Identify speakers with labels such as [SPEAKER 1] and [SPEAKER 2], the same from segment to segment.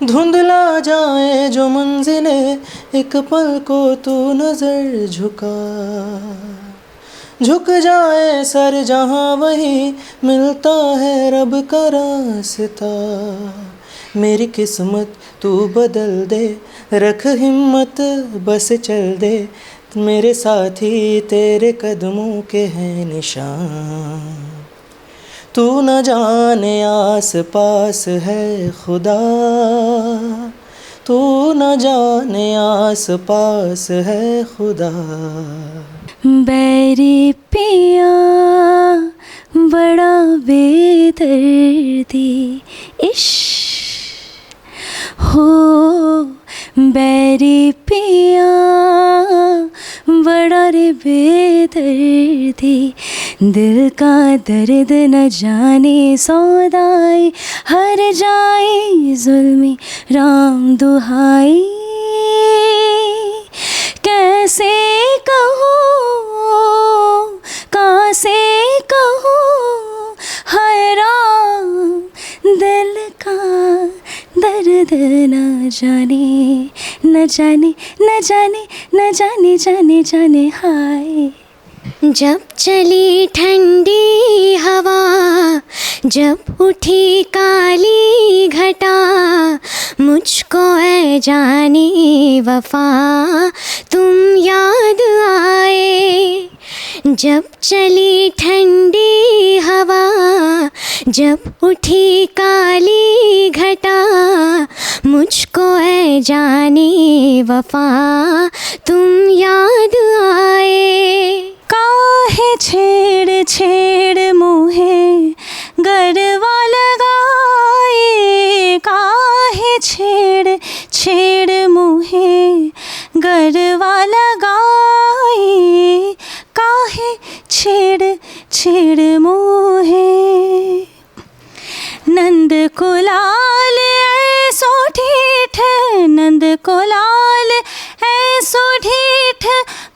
[SPEAKER 1] धुंधला जाए जो मंजिले, एक पल को तू नजर झुक जाए सर जहाँ वही मिलता है रब का रास्ता। मेरी किस्मत तू बदल दे, रख हिम्मत बस चल दे, मेरे साथी तेरे कदमों के हैं निशान। तू न जाने आस पास है खुदा, तू न जाने आस पास है खुदा।
[SPEAKER 2] बैरी पिया बड़ा बेदर्दी इश्क हो, बैरी पिया बड़ा रे बेदर्दी, दिल का दर्द न जाने सौदाई, हर जाए जुल्मी राम दुहाई। कैसे कहूँ कैसे कहूँ हाय राम, दिल का दर्द न जाने न जाने न जाने न जाने जाने जाने हाय।
[SPEAKER 3] जब चली ठंडी हवा, जब उठी काली घटा, मुझको ऐ जाने वफा तुम याद आए। जब चली ठंडी हवा, जब उठी काली घटा, मुझको ऐ जाने वफा तुम याद आए।
[SPEAKER 2] काहे छेड़ छेड़ मुहे गरवा लगाए, काहे छेड़ छेड़ मुहे गरवा लगाए, काहे छेड़ छेड़ मुहे। नंद को लाल ऐसो ढीठ, नंद को लाल ऐसो ढीठ,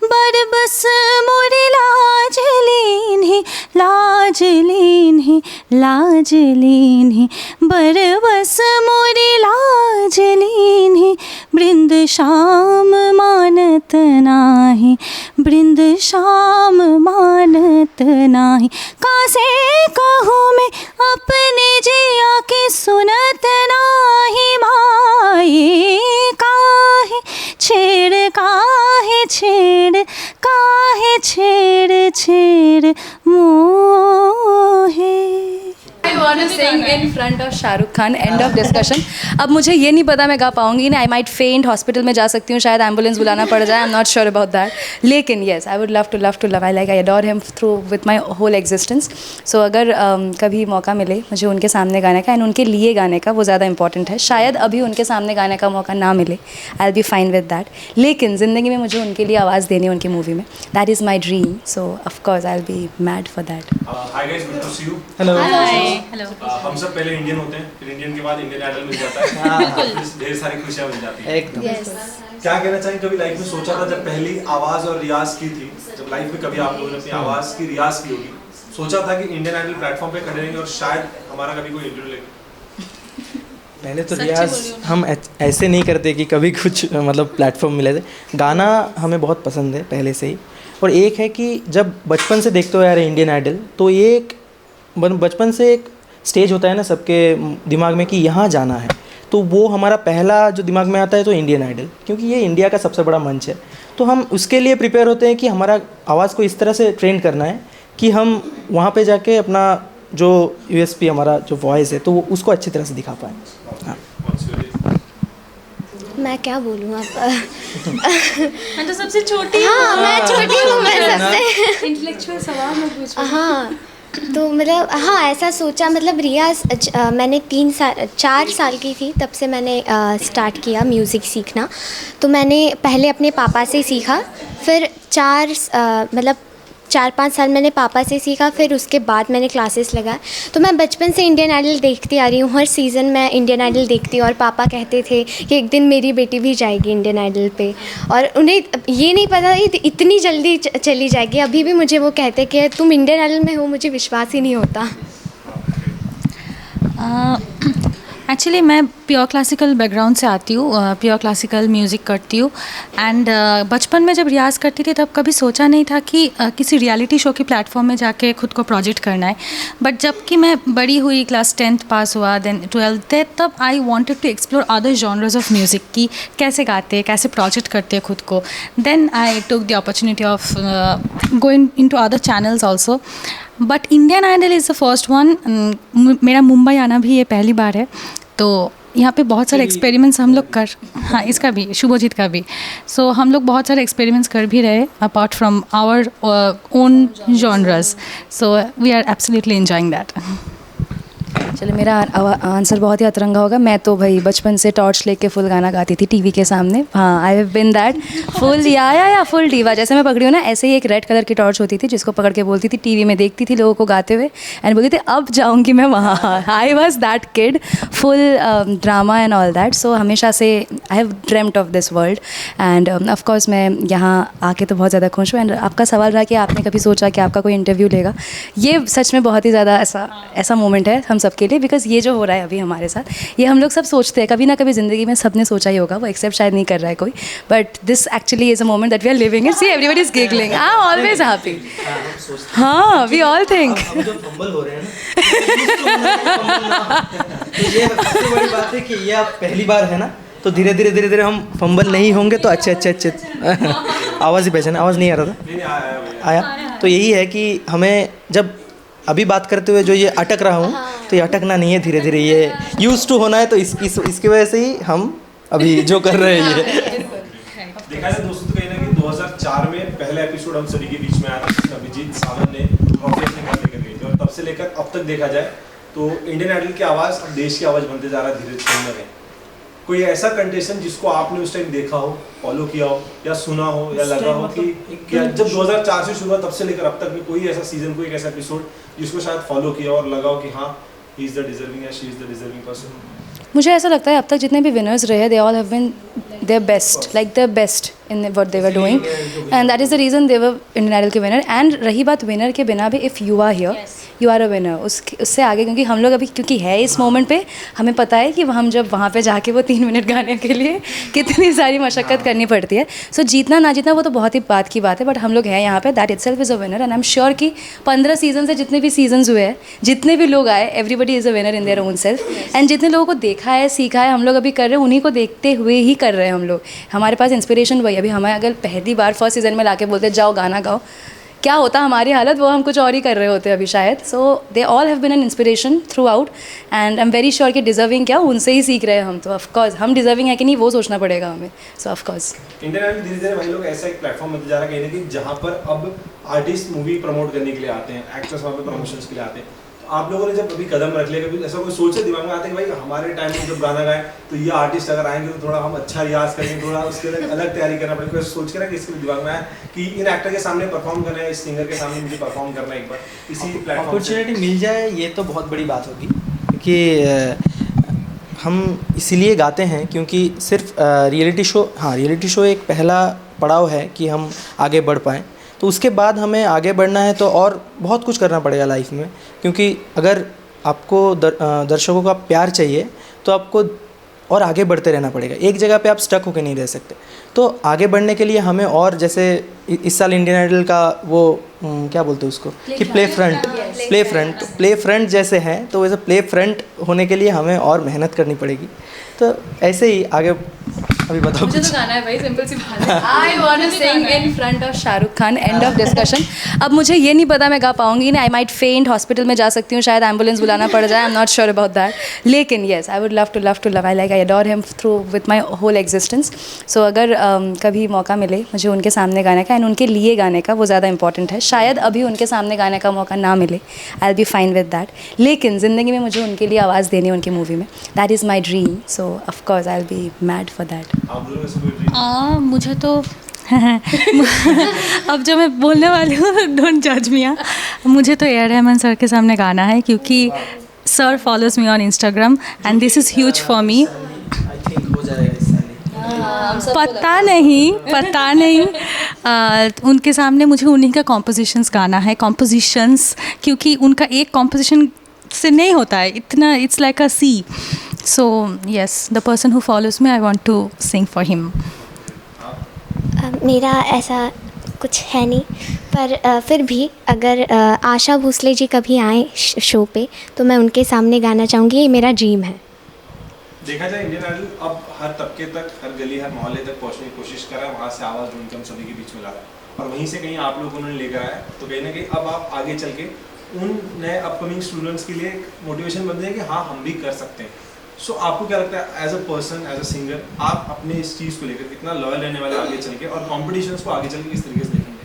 [SPEAKER 2] बरबस मोरी लाज लीन्ही, लाज लीन्ही, लाज लीन्ही, बरबस मोरी लाज लीन्ही। बृंद श्याम मानत नाही, बृंद श्याम मानत नाही। कासे कहूँ मैं अपने जिया की सुनत नाही माई। काहे छेड़ काहे छेड़ काहे छेड़ छेड़ मोहे।
[SPEAKER 4] I want to sing in front of Shahrukh Khan. End of discussion. अब मुझे ये नहीं पता मैं गा पाऊंगी ना. I might faint. हॉस्पिटल में जा सकती हूँ, शायद एम्बुलेंस बुलाना पड़ जाए. I'm not sure about that. लेकिन yes, I would love to love. I adore him through with my whole existence. So अगर कभी मौका मिले मुझे उनके सामने गाने का, एंड उनके लिए गाने का, वो ज़्यादा इंपॉर्टेंट है. शायद अभी उनके सामने गाने का मौका ना मिले, I'll be fine with that. लेकिन ज़िंदगी में मुझे उनके लिए आवाज़ देनी है उनकी मूवी में. That is my dream. So of course I'll be mad for that.
[SPEAKER 5] Hi guys, good to see you.
[SPEAKER 1] Hello
[SPEAKER 4] hello.
[SPEAKER 5] हम सब पहले इंडियन होते हैं, फिर इंडियन के बाद इंडियन आइडल मिल जाता है, फिर ढेर सारी खुशियाँ मिल जाती हैं.
[SPEAKER 1] एकदम।
[SPEAKER 5] क्या कहना चाहेंगे, कभी लाइफ में सोचा था जब पहली आवाज़ और रियाज की थी, जब लाइफ में कभी आप लोगों ने अपनी आवाज़ की रियाज की होगी, सोचा था कि इंडियन आइडल प्लेटफॉर्म पे खड़े रहेंगे और शायद हमारा कभी कोई इंटरव्यू लेगा?
[SPEAKER 1] पहले तो रियाज हम ऐसे नहीं करते कि कभी कुछ मतलब प्लेटफॉर्म मिले थे. गाना हमें बहुत पसंद है पहले से ही. और एक है कि जब बचपन से देखते हो यार इंडियन आइडल, तो ये एक बचपन से एक स्टेज होता है ना सबके दिमाग में कि यहाँ जाना है, तो वो हमारा पहला जो दिमाग में आता है तो इंडियन आइडल, क्योंकि ये इंडिया का सबसे बड़ा मंच है. तो हम उसके लिए प्रिपेयर होते हैं कि हमारा आवाज़ को इस तरह से ट्रेन करना है कि हम वहाँ पे जाके अपना जो यूएसपी हमारा जो वॉइस है तो वो उसको अच्छी तरह से दिखा पाएँ. हाँ.
[SPEAKER 3] मैं क्या बोलूँ अब?
[SPEAKER 2] मैं तो सबसे छोटी हूँ.
[SPEAKER 3] हाँ, मैं छोटी हूँ, मैं सबसे
[SPEAKER 2] इंटेलेक्चुअल सवाल मैं पूछूँ.
[SPEAKER 3] हाँ, तो मतलब हाँ ऐसा सोचा. मतलब रियाज मैंने 4 साल की थी तब से मैंने स्टार्ट किया म्यूज़िक सीखना. तो मैंने पहले अपने पापा से सीखा, फिर 4-5 साल मैंने पापा से सीखा, फिर उसके बाद मैंने क्लासेस लगाया. तो मैं बचपन से इंडियन आइडल देखती आ रही हूँ. हर सीज़न मैं इंडियन आइडल देखती हूँ और पापा कहते थे कि एक दिन मेरी बेटी भी जाएगी इंडियन आइडल पे. और उन्हें ये नहीं पता इतनी जल्दी चली जाएगी. अभी भी मुझे वो कहते कि तुम इंडियन आइडल में हो, मुझे विश्वास ही नहीं होता.
[SPEAKER 2] एक्चुअली मैं प्योर क्लासिकल बैकग्राउंड से आती हूँ, प्योर क्लासिकल म्यूज़िक करती हूँ एंड बचपन में जब रियाज़ करती थी तब कभी सोचा नहीं था कि किसी रियलिटी शो की प्लेटफॉर्म में जाके खुद को प्रोजेक्ट करना है. बट जब कि मैं बड़ी हुई, क्लास 10th पास हुआ, देन 12th, तब I wanted to explore other genres of music की कैसे गाते हैं, कैसे प्रोजेक्ट करते हैं खुद को. Then I took the opportunity of going into other channels also. But Indian Idol is the first one. मेरा मुंबई आना भी ये पहली बार है, तो यहाँ पे बहुत सारे एक्सपेरिमेंट्स हम लोग हाँ इसका भी, शुभजीत का भी. सो हम लोग बहुत सारे एक्सपेरिमेंट्स कर भी रहे apart from our own genres. So we are absolutely enjoying that.
[SPEAKER 4] चलिए, मेरा आंसर बहुत ही अतरंगा होगा. मैं तो भाई बचपन से टॉर्च लेके फुल गाना गाती थी टीवी के सामने. हाँ, I have been that full या फुल डीवा. जैसे मैं पकड़ी हूँ ना, ऐसे ही एक रेड कलर की टॉर्च होती थी जिसको पकड़ के बोलती थी, टीवी में देखती थी लोगों को गाते हुए एंड बोलती थी अब जाऊँगी मैं वहाँ. I was that kid, full drama and all that. So हमेशा से I have dreamed of this world and of course मैं यहाँ आके तो बहुत ज़्यादा खुश हूँ. एंड आपका सवाल रहा कि आपने कभी सोचा कि आपका कोई इंटरव्यू लेगा, ये सच में बहुत ही ज़्यादा ऐसा मोमेंट है हम सबके लिए. बिकॉज ये जो हो रहा है अभी हमारे साथ, ये हम लोग सब सोचते हैं कभी ना कभी ज़िंदगी में, सबने सोचा ही होगा, वो एक्सेप्ट शायद नहीं कर रहा है कोई. But this actually is a moment that we are living it. See everybody is giggling. I am always happy. हाँ, वी ऑल थिंक.
[SPEAKER 1] अब जो फंबल हो रहे हैं ना, तो ये सबसे बड़ी बात है कि ये अब पहली बार है ना, तो धीरे धीरे हम फंबल नहीं होंगे तो अच्छे आवाज़ ही पहचान, आवाज़ नहीं आ रहा था, आया. तो यही है कि हमें जब अभी बात करते हुए जो ये अटक रहा हूँ, तो ये अटकना नहीं है, धीरे धीरे ये यूज टू होना है. तो इसकी वजह से ही हम अभी जो कर रहे हैं ये
[SPEAKER 5] देखा जाए दोस्तों, तो कहीं ना कहीं 2004 में पहला एपिसोड हम सभी के बीच में आया था, जिसमें अभिजीत सावंत ने ट्रॉफी अपने घर लेकर गई थी. और तब से लेकर अब तक देखा जाए तो इंडियन आइडल की आवाज़ अब देश की आवाज़ बनते जा रहा है धीरे धीरे. कोई ऐसा कंटेस्टेंट जिसको आपने उस टाइम देखा हो, फॉलो किया हो या सुना हो या लगा हो कि जब 2004 से शुरू हुआ तब से लेकर अब तक में कोई ऐसा सीजन, कोई ऐसा एपिसोड जिसको शायद फॉलो किया और लगा हो कि हाँ, ही इज द डिजर्विंग या she is the deserving person?
[SPEAKER 4] मुझे ऐसा लगता है अब तक जितने भी विनर्स रहे, they all have been their best, like their best in what they were doing and that is the reason they were Indian Idol के विनर. एंड रही बात विनर के बिना भी, if you are here you are a winner. उससे आगे क्योंकि हम लोग अभी क्योंकि है इस मोमेंट पे, हमें पता है कि हम जब वहाँ पे जाके वो 3 मिनट गाने के लिए कितनी सारी मशक्क़त करनी पड़ती है. सो जीतना ना जीतना वो तो बहुत ही बात की बात है, बट हम लोग हैं यहाँ पे, that itself is a winner. And I am sure कि 15 सीजन से जितने भी सीजन्स हुए हैं, जितने भी लोग आए, everybody is a winner in their own self. And जितने लोगों को देखा है, सीखा है, हम लोग अभी कर रहे हैं, उन्हीं को देखते हुए ही कर रहे हैं हम लोग. हमारे पास इंस्पिरेशन वही. अभी हमें अगर पहली बार फर्स्ट सीजन में लाके बोलते जाओ गाना गाओ, क्या होता हमारी हालत, वो हम कुछ और ही कर रहे होते अभी शायद. So they all have been an inspiration throughout and I am very sure कि डिजर्विंग क्या, उनसे ही सीख रहे हैं हम. तो ऑफकोर्स हम डिजर्विंग है कि नहीं वो सोचना पड़ेगा हमें. सो ऑफकोर्स
[SPEAKER 5] इंडियन आइडल धीरे धीरे भाई लोग ऐसा एक प्लेटफॉर्म बनते जा रहा है कहीं ना कहीं, जहाँ पर अब आर्टिस्ट मूवी प्रमोट करने के लिए आते हैं, एक्टर्स वहाँ पे प्रमोशंस के लिए आते हैं. आप लोगों ने जब कभी कदम रख लिया, कभी ऐसा कोई सोचे दिमाग में आते कि भाई हमारे टाइम में जब गाना गाए तो ये आर्टिस्ट अगर आएंगे तो थोड़ा हम अच्छा रियाज करेंगे, थोड़ा उसके लिए अलग तैयारी करना पड़ेगा, कोई सोच के ना कि इसके दिमाग में आया कि इन एक्टर के सामने परफॉर्म करना है, इस सिंगर के सामने मुझे परफॉर्म करना है, एक बार इसी प्लेटफॉर्म
[SPEAKER 1] अपॉर्चुनिटी मिल जाए, ये तो बहुत बड़ी बात होगी. क्योंकि हम इसीलिए गाते हैं क्योंकि सिर्फ रियलिटी शो एक पहला पड़ाव है कि हम आगे बढ़ पाएँ. तो उसके बाद हमें आगे बढ़ना है तो और बहुत कुछ करना पड़ेगा लाइफ में. क्योंकि अगर आपको दर्शकों का प्यार चाहिए तो आपको और आगे बढ़ते रहना पड़ेगा. एक जगह पे आप स्टक होकर नहीं रह सकते. तो आगे बढ़ने के लिए हमें और, जैसे इस साल इंडियन आइडल का वो क्या बोलते हैं उसको कि प्ले फ्रंट जैसे हैं, तो वैसे प्ले फ्रंट होने के लिए हमें और मेहनत करनी पड़ेगी. तो ऐसे ही आगे अभी बताओ.
[SPEAKER 4] मुझे तो गाना है भाई, सिंपल सी बात है. I want to sing in front of Shahrukh Khan, end of discussion. अब मुझे ये नहीं पता मैं गा पाऊंगी ना, आई माइट फेंट, हॉस्पिटल में जा सकती हूँ, शायद एम्बुलेंस बुलाना पड़ जाए, I am not sure about that. लेकिन yes, I would love to love, I adore him through with my whole existence. So अगर कभी मौका मिले मुझे उनके सामने गाने का एंड उनके लिए गाने का, वो ज़्यादा इंपॉर्टेंट है. शायद अभी उनके सामने गाने का मौका ना मिले, I will be fine with that. लेकिन ज़िंदगी में मुझे उनके लिए आवाज़ देनी है उनकी मूवी में, that is my dream. So of course I will be mad for that.
[SPEAKER 2] मुझे तो अब जो मैं बोलने वाली हूँ, डोंट जज मी. मुझे तो ए आर रहमान सर के सामने गाना है क्योंकि sir follows me on Instagram and this is huge for me. पता नहीं उनके सामने मुझे उन्हीं का कॉम्पोजिशंस गाना है, क्योंकि उनका एक कॉम्पोजिशन से नहीं होता है इतना, it's like a sea. So yes, the person who follows me, I want to sing for him.
[SPEAKER 3] मेरा ऐसा कुछ है नहीं, पर फिर भी अगर आशा भोसले जी कभी आए शो पे तो मैं उनके सामने गाना चाहूँगी, ये मेरा ड्रीम है।
[SPEAKER 5] देखा जाए इंडियन आइडल अब हर तबके तक, हर गली, हर मोहल्ले तक पहुंचने की कोशिश कर रहा है, वहाँ से आवाज़ ढूंढ के हम सभी के बीच में ला रहा है, और वहीं से कहीं आप लोग उन्होंने लेकर आया, तो कहीं ना कहीं अब आप आगे चल के उन नए अपकमिंग स्टूडेंट्स के लिए मोटिवेशन बन जाए कि हाँ हम भी कर सकते हैं। सो आपको क्या लगता है as a person, as a singer, आप अपने इस चीज़ को लेकर कितना लॉयल रहने वाले आगे चल के, और कॉम्पिटिशन्स को आगे चल के किस तरीके से देखेंगे?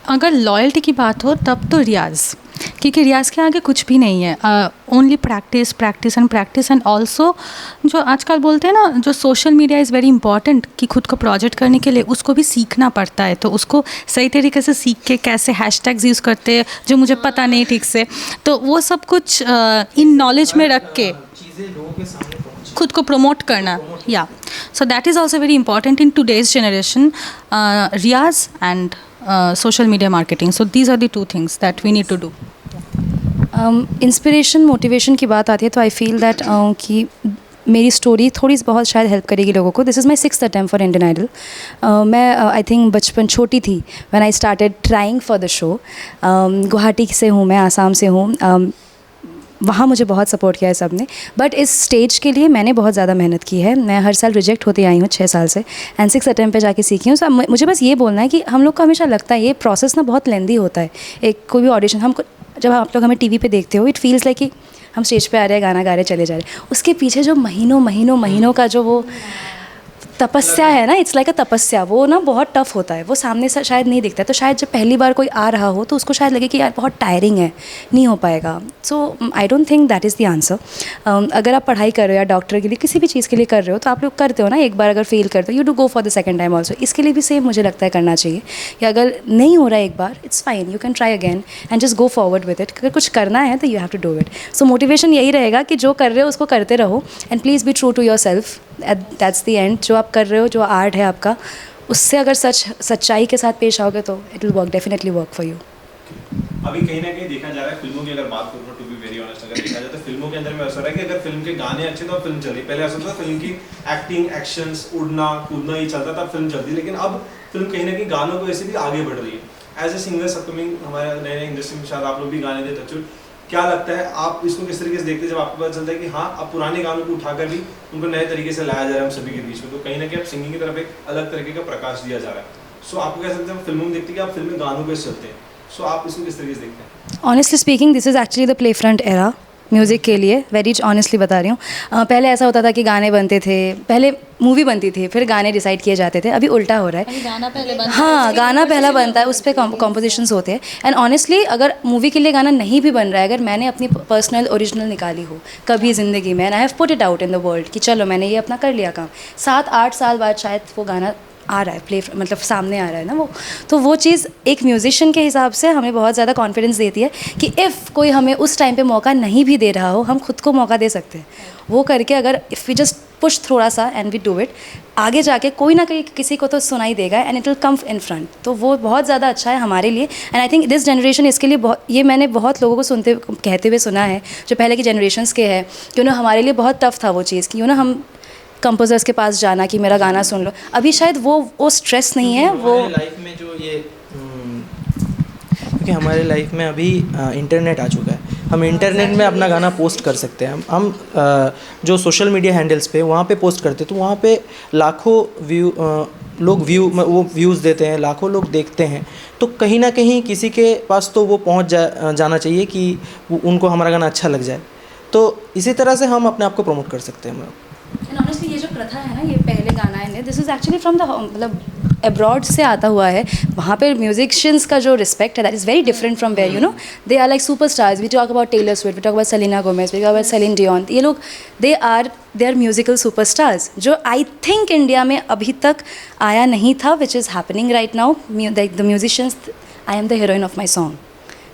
[SPEAKER 2] अगर लॉयल्टी की बात हो तब तो रियाज़, क्योंकि रियाज़ के आगे कुछ भी नहीं है। Only practice practice and practice, and also जो आजकल बोलते हैं ना, जो social media is very important, कि खुद को प्रोजेक्ट करने के लिए उसको भी सीखना पड़ता है, तो उसको सही तरीके से सीख के कैसे हैशटैग्स यूज़ करते हैं जो मुझे पता नहीं ठीक से, तो वो सब कुछ इन नॉलेज में रख के
[SPEAKER 1] चीज़ें लोगों के सामने पहुँची,
[SPEAKER 2] खुद को प्रमोट करना, या so that is also very important in today's generation, riyaz and social media marketing. So these are the two things that we need to do.
[SPEAKER 4] Inspiration motivation की बात आती है तो आई फील दैट कि मेरी स्टोरी थोड़ी बहुत शायद हेल्प करेगी लोगों को। This is my 6th attempt for Indian Idol. मैं आई थिंक बचपन छोटी थी when I started trying for the show. Guwahati से हूँ मैं, आसाम से हूँ। वहाँ मुझे बहुत सपोर्ट किया है सब ने, बट इस स्टेज के लिए मैंने बहुत ज़्यादा मेहनत की है। मैं हर साल रिजेक्ट होती आई हूँ 6 साल से, एंड 6 अटैम्प्ट पे जाके सीखी हूँ। सो मुझे बस ये बोलना है कि हम लोग को हमेशा लगता है ये प्रोसेस ना बहुत लेंदी होता है। एक कोई भी ऑडिशन, हमको जब आप लोग हमें टीवी पे देखते हो, इट फील्स लाइक कि हम स्टेज पे आ रहे हैं, गाना गा रहे, चले जा रहे हैं। उसके पीछे जो महीनों का जो वो तपस्या है ना, इट्स लाइक अ तपस्या, वो ना बहुत टफ होता है। वो सामने से शायद नहीं दिखता है, तो शायद जब पहली बार कोई आ रहा हो तो उसको शायद लगे कि यार बहुत टायरिंग है, नहीं हो पाएगा। So I don't think that is the answer. अगर आप पढ़ाई कर रहे हो या डॉक्टर के लिए, किसी भी चीज़ के लिए कर रहे हो, तो आप लोग करते हो ना, एक बार अगर फेल करते हो, you do go for the second time also. इसके लिए भी सेम मुझे लगता है करना चाहिए कि अगर नहीं हो रहा है एक बार, it's fine, you can try again and just go forward with it. अगर कुछ करना है तो you have to do it. So motivation यही रहेगा कि जो कर रहे हो उसको करते रहो, and please be true to yourself. That's the end. जो आप कर रहे हो, जो आर्ट है आपका, उससे अगर सच्चाई के साथ पेश आओगे तो it will work, definitely work for you.
[SPEAKER 5] अभी कहीं ना कहीं देखा जा रहा है, फिल्मों की अगर बात करूँ, टू बी वेरी ऑनेस्ट, अगर देखा जाए तो फिल्मों के अंदर में ऐसा रहा है कि अगर फिल्म के गाने अच्छे तो फिल्म चल रही। पहले ऐसा था फिल्म की एक्टिंग, एक्शंस, उड़ना कूदना ही चलता था, फिल्म चलती। लेकिन अब फिल्म कहीं ना कहीं गानों की वजह से भी आगे बढ़ रही है। एज ए सिंगर अपकमिंग हमारे नए इंडस्ट्री में, शायद आप लोग भी गाने देते हो, क्या लगता है आप इसको किस तरीके से देखते हैं जब आपको पता चलता है कि हाँ अब पुराने गानों को उठाकर भी उनको नए तरीके से लाया जा रहा है हम सभी के बीच में, तो कहीं ना कहीं अब सिंगिंग की तरफ एक अलग तरीके का प्रकाश दिया जा रहा है। सो आपको क्या लगता है, फिल्मों में देखते हैं कि आप फिल्म में गानों पे चलते हैं, सो आप इसको किस तरीके से देखते हैं?
[SPEAKER 4] Honestly speaking, this is actually the play front era music के लिए, वेरी ऑनेस्टली बता रही हूँ। पहले ऐसा होता था कि गाने बनते थे, पहले मूवी बनती थी, फिर गाने डिसाइड किए जाते थे। अभी उल्टा हो रहा है,
[SPEAKER 2] गाना पहले बनता
[SPEAKER 4] हाँ, गाना पहला बनता है, उस पर कॉम्पोजिशंस होते हैं। एंड ऑनेस्टली अगर मूवी के लिए गाना नहीं भी बन रहा है, अगर मैंने अपनी पर्सनल ओरिजिनल निकाली हो कभी ज़िंदगी में, and I have put it out in the world कि चलो मैंने ये अपना कर लिया काम, 7-8 साल बाद शायद वो गाना आ रहा है, मतलब सामने आ रहा है ना वो, तो वो चीज़ एक म्यूजिशियन के हिसाब से हमें बहुत ज़्यादा कॉन्फिडेंस देती है कि इफ़ कोई हमें उस टाइम पे मौका नहीं भी दे रहा हो, हम खुद को मौका दे सकते हैं। वो करके अगर इफ़ वी जस्ट पुश थोड़ा सा एंड वी डू इट, आगे जाके कोई ना कोई किसी को तो सुनाई देगा and it will come in front. तो वो बहुत ज़्यादा अच्छा है हमारे लिए, and I think this generation इसके लिए बहुत, ये मैंने बहुत लोगों को कहते हुए सुना है जो पहले की जनरेशन्स के हैं, कि उन्हें हमारे लिए बहुत टफ था वो चीज़ कि हम कंपोजर्स के पास जाना कि मेरा गाना सुन लो। अभी शायद वो स्ट्रेस नहीं है, वो
[SPEAKER 1] लाइफ में जो ये क्योंकि हमारे लाइफ में अभी इंटरनेट आ चुका है, हम इंटरनेट में अपना गाना पोस्ट कर सकते हैं। हम जो सोशल मीडिया हैंडल्स पे वहाँ पे पोस्ट करते, तो वहाँ पे लाखों लोग व्यूज़ देते हैं, लाखों लोग देखते हैं। तो कहीं ना कहीं किसी के पास तो वो पहुँच जाना चाहिए कि उनको हमारा गाना अच्छा लग जाए। तो इसी तरह से हम अपने आप को प्रमोट कर सकते हैं हम लोग।
[SPEAKER 4] एंड ऑनेस्टली ये जो प्रथा है ना, ये पहले गाना है, this is actually from the मतलब अब्रॉड से आता हुआ है। वहाँ पर म्यूजिशियंस का जो रिस्पेक्ट है, that is very different from where, you know, they are like super stars. We talk about Taylor Swift, we talk about Selena Gomez, we talk about Celine Dion. ये लोग they are musical super stars, जो I think India में अभी तक आया नहीं था, which is happening right now. The musicians, I am the heroine of my song,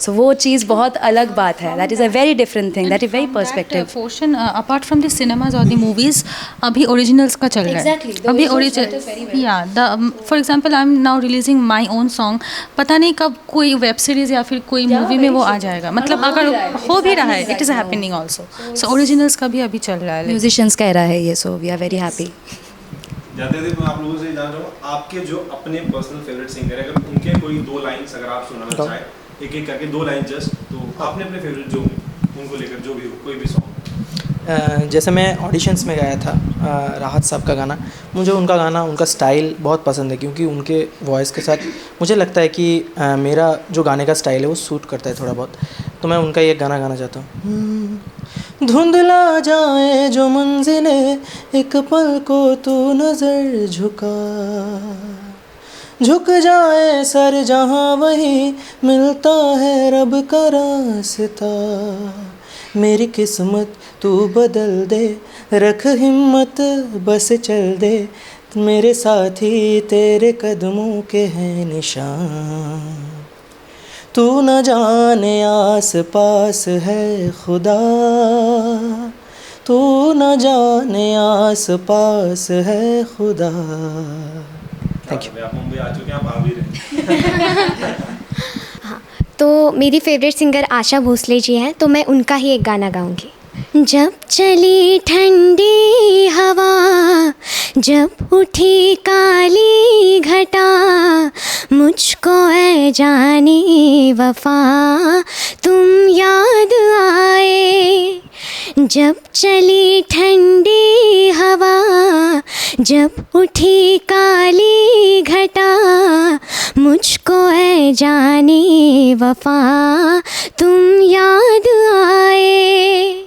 [SPEAKER 4] so वो चीज़ बहुत अलग बात है. That is a very different thing, that is very perspective.
[SPEAKER 2] Portion apart from the cinemas और द मूवीज अभी originals का चल रहा
[SPEAKER 4] Exactly,
[SPEAKER 2] है.
[SPEAKER 4] the
[SPEAKER 2] अभी
[SPEAKER 4] originals went very well.
[SPEAKER 2] या the for example I am now releasing my own song. पता नहीं कब कोई वेब सीरीज या फिर कोई मूवी में वो आ जाएगा. मतलब अगर हो भी रहा है, it is happening also. So originals का भी अभी चल रहा है.
[SPEAKER 4] म्यूजिशियंस का एरा है ये, so we are very happy.
[SPEAKER 5] जाते थे मैं आप लोगों से जानना चाहूँगा आपके जो अपने पर्सनल फेवरेट सिंगर है, अगर उनके कोई 2 लाइन्स अगर आप सुनाना चाहें, एक एक करके 2 लाइन जस्ट, तो आपने अपने फेवरेट जो उनको लेकर जो भी हो, कोई भी सॉन्ग.
[SPEAKER 1] जैसे मैं ऑडिशंस में गाया था राहत साहब का गाना, मुझे उनका गाना, उनका स्टाइल बहुत पसंद है, क्योंकि उनके वॉइस के साथ मुझे लगता है कि मेरा जो गाने का स्टाइल है वो सूट करता है थोड़ा बहुत. तो मैं उनका ये गाना गाना चाहता हूँ. धुंधला जाए जो मंजिले, एक पल को तू नज़र झुक जाए सर जहाँ वही मिलता है रब का रास्ता. मेरी किस्मत तू बदल दे, रख हिम्मत बस चल दे, मेरे साथी तेरे कदमों के हैं निशान. तू न जाने आस पास है खुदा, तू न जाने आस पास है खुदा. Thank you.
[SPEAKER 5] आप मुंबई आ चुके हैं, आप आ भी रहे हैं.
[SPEAKER 3] तो मेरी फेवरेट सिंगर आशा भोसले जी हैं, तो मैं उनका ही एक गाना गाऊंगी. जब चली ठंडी हवा, जब उठी काली घटा, मुझको ऐ जाने वफा तुम याद आए. जब चली ठंडी हवा, जब उठी काली घटा, मुझको ऐ जाने वफा तुम याद आए.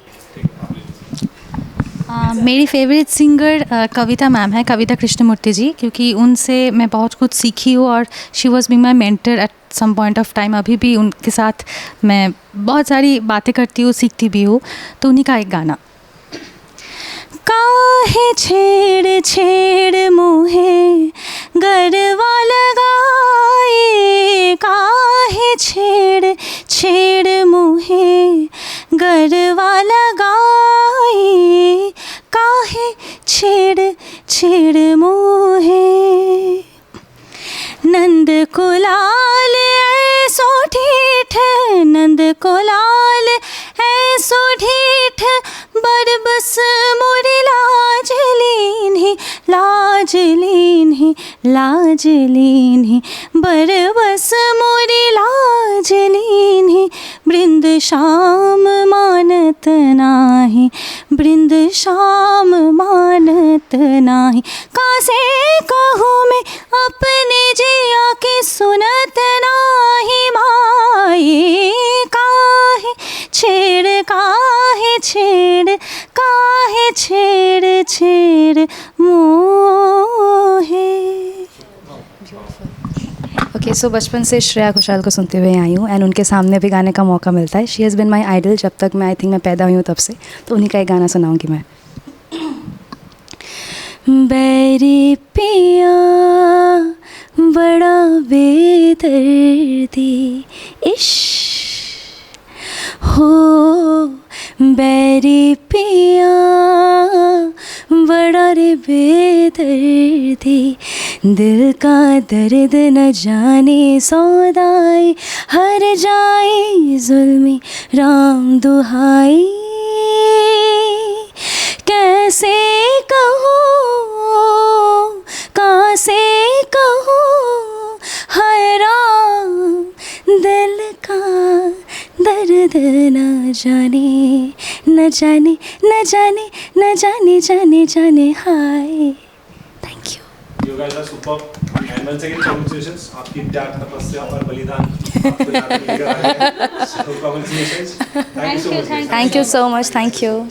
[SPEAKER 2] मेरी फेवरेट सिंगर कविता मैम है, कविता कृष्णमूर्ति जी, क्योंकि उनसे मैं बहुत कुछ सीखी हूँ और she was being my mentor at some point of time. अभी भी उनके साथ मैं बहुत सारी बातें करती हूँ, सीखती भी हूँ. तो उन्हीं का एक गाना. काहे छेड़ छेड़ मुहे गरवा लगाए, काहे छेड़ छेड़ मुहे गरवा लगाए, काहे छेड़ छेड़ मुहे. नंद को लाल ऐसो ठीठ, नंद को लाल ऐसो ठीठ, बरबस मोरी लाज लीन्ही, लाज लीन्ही, लाज लीन्ही, बरबस मोरी लाज लीन्ही. बृंद श्याम मानत नाही, बृंद श्याम मानत नाही. कासे कहूँ मैं अपने जिया की सुनत नाही माई. काहे छेड़, काहे छेड़, काहे छेड़ छेड़ मोहे.
[SPEAKER 4] ओके, सो बचपन से श्रेया घोषाल को सुनते हुए आई हूँ एंड उनके सामने भी गाने का मौका मिलता है. She has been my idol जब तक मैं, आई थिंक मैं पैदा हुई हूँ तब से. तो उन्हीं का एक गाना सुनाऊँगी मैं. बैरी पिया बड़ा बेदर्दी इश्क हो, बैरी पिया बड़ा रे बेदर्दी, दिल का दर्द न जाने सौदाई, हर जाए जुल्मी राम दुहाई. कैसे कहूँ, कैसे कहूँ, हाय राम दिल का दर्द न जाने, न जाने, न जाने, न जाने, जाने जाने हाय. Thank you.
[SPEAKER 5] You guys are superb. And once again, congratulations. आपकी त्याग, तपस्या और बलिदान आपको यहाँ तक लेकर आए हैं. So congratulations. Thank you so much.
[SPEAKER 4] Thank you so much. Thank you.